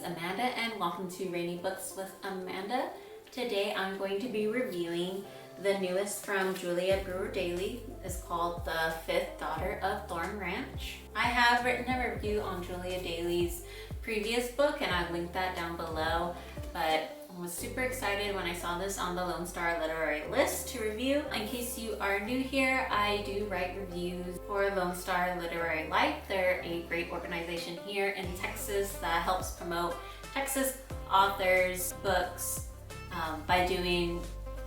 it's Amanda and welcome to Rainy Books with Amanda. Today I'm going to be reviewing the newest from Julia Brewer Daly. It's called The Fifth Daughter of Thorn Ranch. I have written a review on Julia Daly's previous book and I've linked that down below, but I was super excited when I saw this on the Lone Star Literary list to review. In case you are new here, I do write reviews for Lone Star Literary Life. They're a great organization here in Texas that helps promote Texas authors' books by doing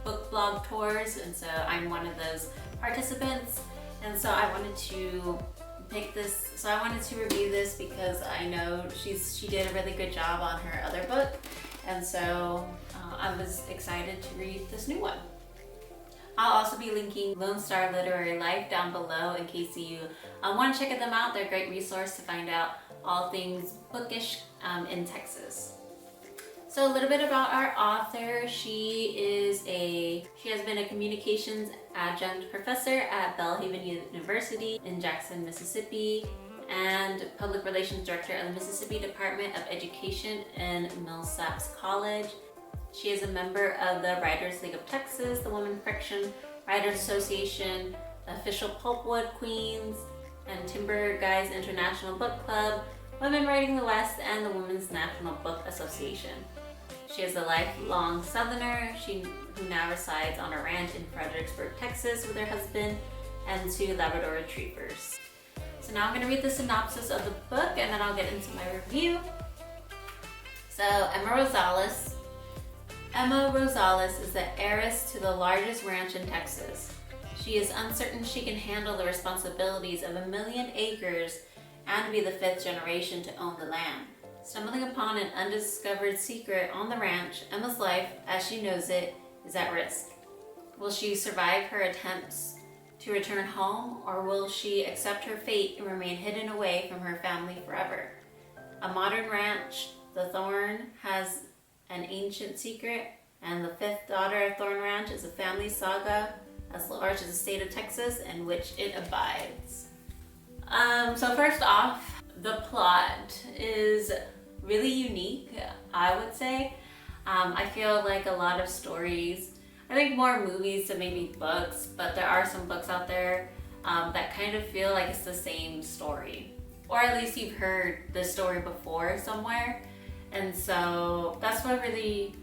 book blog tours, and so I'm one of those participants, and so I wanted to pick this. So I wanted to review this because I know she did a really good job on her other book, and so I was excited to read this new one. I'll also be linking Lone Star Literary Life down below in case you want to check them out. They're a great resource to find out all things bookish in Texas. So a little bit about our author. She has been a communications adjunct professor at Belhaven University in Jackson, Mississippi, and public relations director of the Mississippi Department of Education in Millsaps College. She is a member of the Writers League of Texas, the Women Fiction Writers Association, the Official Pulpwood Queens, and Timber Guys International Book Club, Women Writing the West, and the Women's National Book Association. She is a lifelong Southerner who now resides on a ranch in Fredericksburg, Texas with her husband and 2 Labrador Retrievers. So now I'm going to read the synopsis of the book and then I'll get into my review. So Emma Rosales is the heiress to the largest ranch in Texas. She is uncertain she can handle the responsibilities of 1 million acres and be the 5th generation to own the land. Stumbling upon an undiscovered secret on the ranch, Emma's life, as she knows it, is at risk. Will she survive her attempts to return home, or will she accept her fate and remain hidden away from her family forever? A modern ranch, the Thorn, has an ancient secret, and the 5th Daughter of Thorn Ranch is a family saga as large as the state of Texas in which it abides. So first off, the plot is really unique, I would say. I feel like a lot of stories, I think more movies than maybe books, but there are some books out there that kind of feel like it's the same story. Or at least you've heard the story before somewhere. And so that's what really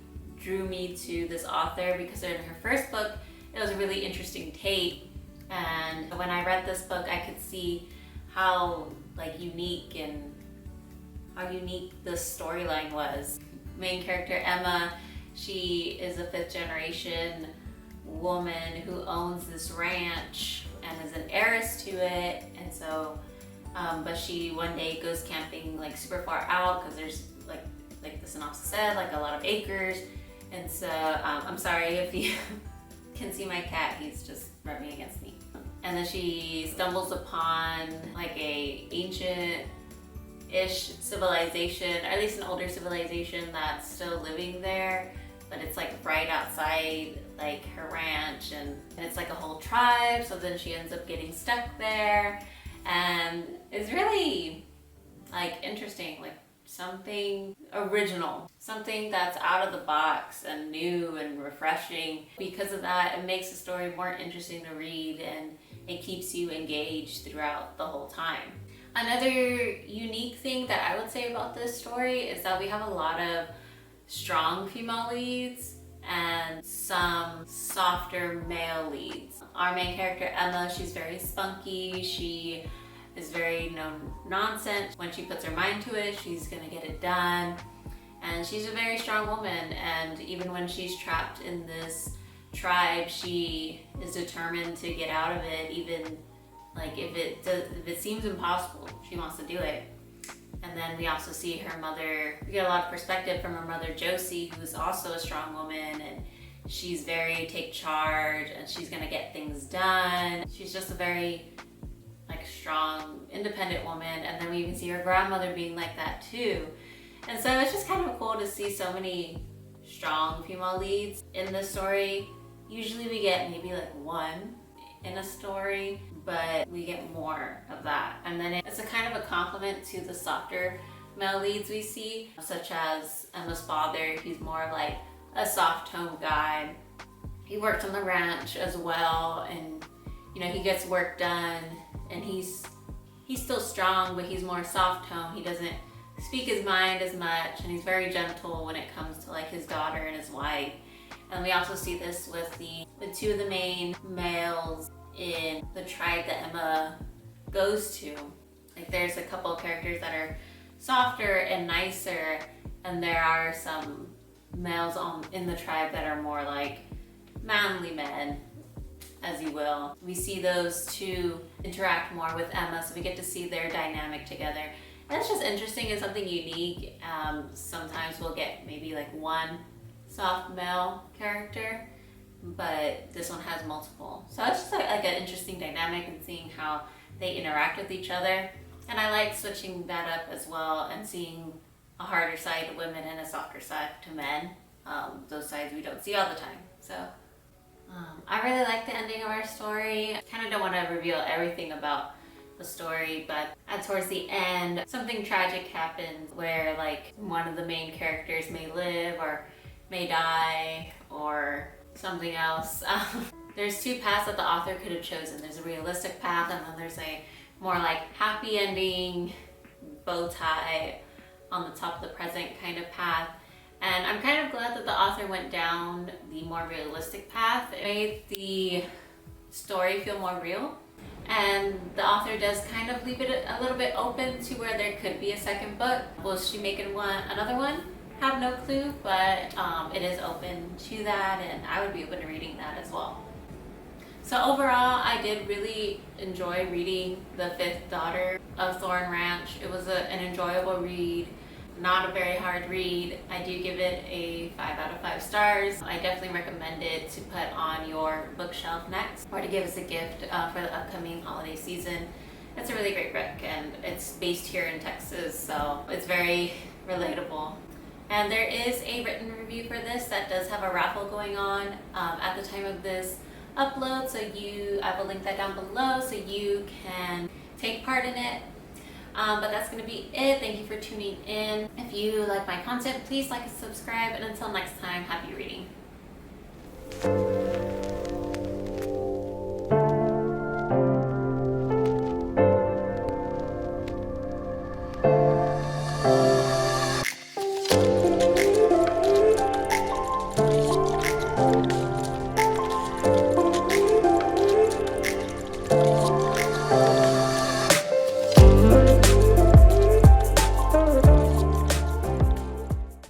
drew me to this author, because in her first book, it was a really interesting take. And when I read this book, I could see how unique the storyline was. Main character Emma, she is a 5th generation woman who owns this ranch and is an heiress to it, and so but she one day goes camping super far out because there's like the synopsis said, a lot of acres. And so I'm sorry if you can see my cat, he's just rubbing against me. And then she stumbles upon a ancient-ish civilization, or at least an older civilization that's still living there, but it's right outside her ranch, and it's a whole tribe. So then she ends up getting stuck there, and it's really interesting, something original, something that's out of the box and new and refreshing. Because of that, it makes the story more interesting to read, and it keeps you engaged throughout the whole time. Another unique thing that I would say about this story is that we have a lot of strong female leads and some softer male leads. Our main character Emma, she's very spunky, she is very no nonsense. When she puts her mind to it, she's gonna get it done. And she's a very strong woman, and even when she's trapped in this tribe, she is determined to get out of it, even if it seems impossible, she wants to do it. And then we also see her mother, we get a lot of perspective from her mother Josie, who's also a strong woman, and she's very take charge and she's gonna get things done. She's just a very strong, independent woman. And then we even see her grandmother being like that too. And so it's just kind of cool to see so many strong female leads in this story. Usually we get maybe one in a story, but we get more of that. And then it's a kind of a compliment to the softer male leads we see, such as Emma's father. He's more of like a soft-toned guy. He works on the ranch as well, and he gets work done, and he's still strong, but he's more soft-toned. He doesn't speak his mind as much, and he's very gentle when it comes to like his daughter and his wife. And we also see this with the two of the main males in the tribe that Emma goes to. Like there's a couple of characters that are softer and nicer, and there are some males in the tribe that are more like manly men, as you will. We see those two interact more with Emma, so we get to see their dynamic together. And it's just interesting and something unique. Sometimes we'll get maybe like one soft male character, but this one has multiple. So it's just like an interesting dynamic and seeing how they interact with each other. And I like switching that up as well and seeing a harder side to women and a softer side to men. Those sides we don't see all the time. So I really like the ending of our story. I kind of don't want to reveal everything about the story, but towards the end, something tragic happens where like one of the main characters may live or may die or something else. There's two paths that the author could have chosen. There's a realistic path, and then there's a more like happy ending, bow tie on the top of the present kind of path. And I'm kind of glad that the author went down the more realistic path. It made the story feel more real. And the author does kind of leave it a little bit open to where there could be a second book. Will she make another one? Have no clue, but it is open to that, and I would be open to reading that as well. So overall, I did really enjoy reading The Fifth Daughter of Thorn Ranch. It was an enjoyable read, not a very hard read. I do give it a 5 out of 5 stars. I definitely recommend it to put on your bookshelf next, or to give as a gift for the upcoming holiday season. It's a really great book, and it's based here in Texas, so it's very relatable. And there is a written review for this that does have a raffle going on at the time of this upload, so I will link that down below so you can take part in it. But that's going to be it. Thank you for tuning in. If you like my content, please like and subscribe, and until next time, happy reading.